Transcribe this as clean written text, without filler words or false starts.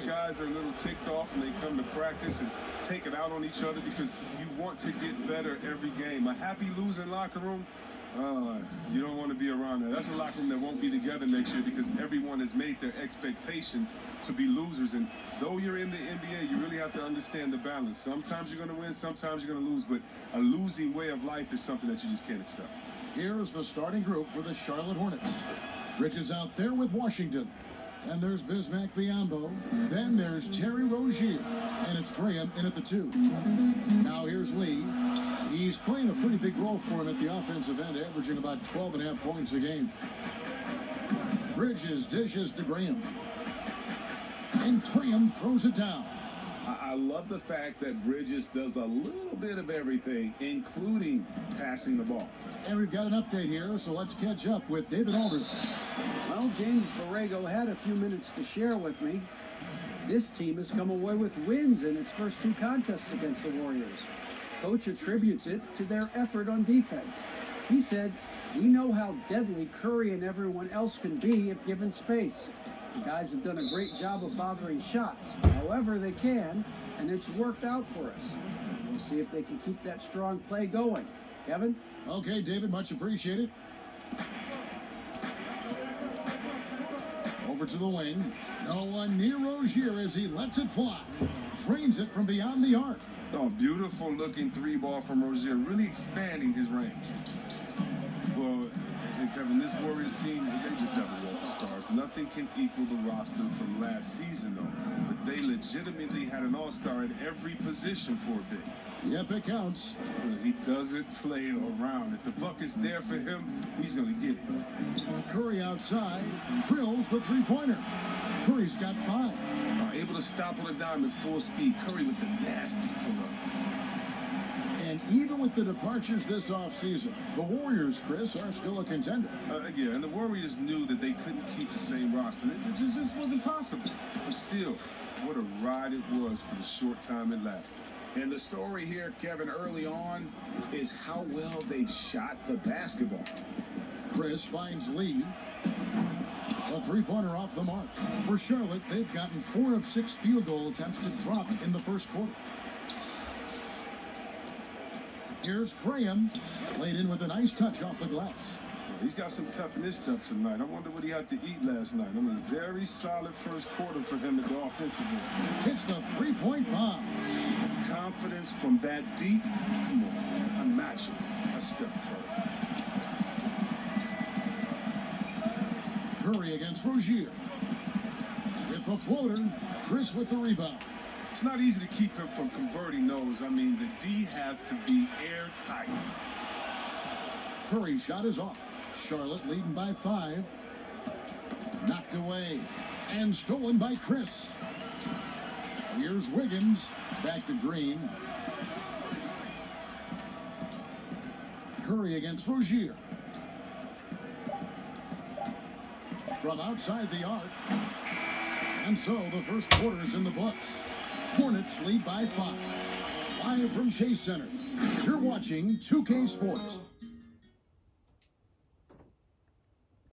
guys are a little ticked off and they come to practice and take it out on each other because you want to get better every game. A happy losing locker room, you don't want to be around that. That's a locker room that won't be together next year because everyone has made their expectations to be losers. And though you're in the NBA, you really have to understand the balance. Sometimes you're going to win, sometimes you're going to lose, but a losing way of life is something that you just can't accept. Here's the starting group for the Charlotte Hornets. Bridges out there with Washington. And there's Bismack Biyombo. Then there's Terry Rozier. And it's Graham in at the 2. Now here's Lee. He's playing a pretty big role for him at the offensive end, averaging about 12.5 points a game. Bridges dishes to Graham. And Graham throws it down. I love the fact that Bridges does a little bit of everything, including passing the ball. And we've got an update here, so let's catch up with David Aldridge. Well, James Borrego had a few minutes to share with me. This team has come away with wins in its first 2 contests against the Warriors. Coach attributes it to their effort on defense. He said, "We know how deadly Curry and everyone else can be if given space. The guys have done a great job of bothering shots. However they can, and it's worked out for us. We'll see if they can keep that strong play going." Kevin? Okay, David, much appreciated. Over to the wing. No one near Rozier as he lets it fly. Drains it from beyond the arc. Oh, beautiful looking 3-ball from Rozier, really expanding his range. Well, and Kevin, this Warriors team, they just have a wealth of stars. Nothing can equal the roster from last season, though. But they legitimately had an all-star at every position for a bit. Yep, it counts. He doesn't play around. If the buck is there for him, he's going to get it. Curry outside, drills the 3-pointer. Curry's got 5. Able to stop on a dime at full speed. Curry with the nasty pull-up. And even with the departures this offseason, the Warriors, Chris, are still a contender. Yeah, and the Warriors knew that they couldn't keep the same roster. It just wasn't possible. But still, what a ride it was for the short time it lasted. And the story here, Kevin, early on, is how well they've shot the basketball. Chris finds Lee. A 3-pointer off the mark. For Charlotte, they've gotten 4 of 6 field goal attempts to drop in the first quarter. Here's Graham, laid in with a nice touch off the glass. He's got some pep in his step tonight. I wonder what he had to eat last night. A very solid first quarter for him at the offensive end. Hits the 3-point bomb. Confidence from that deep. Come on, unmatchable. That's Steph Curry. Curry against Rozier. With the floater, Chris with the rebound. It's not easy to keep him from converting those. The D has to be airtight. Curry's shot is off. Charlotte leading by 5. Knocked away and stolen by Chris. Here's Wiggins, back to Green. Curry against Rozier. From outside the arc. And so the first quarter is in the books. Hornets lead by 5. Live from Chase Center. You're watching 2K Sports.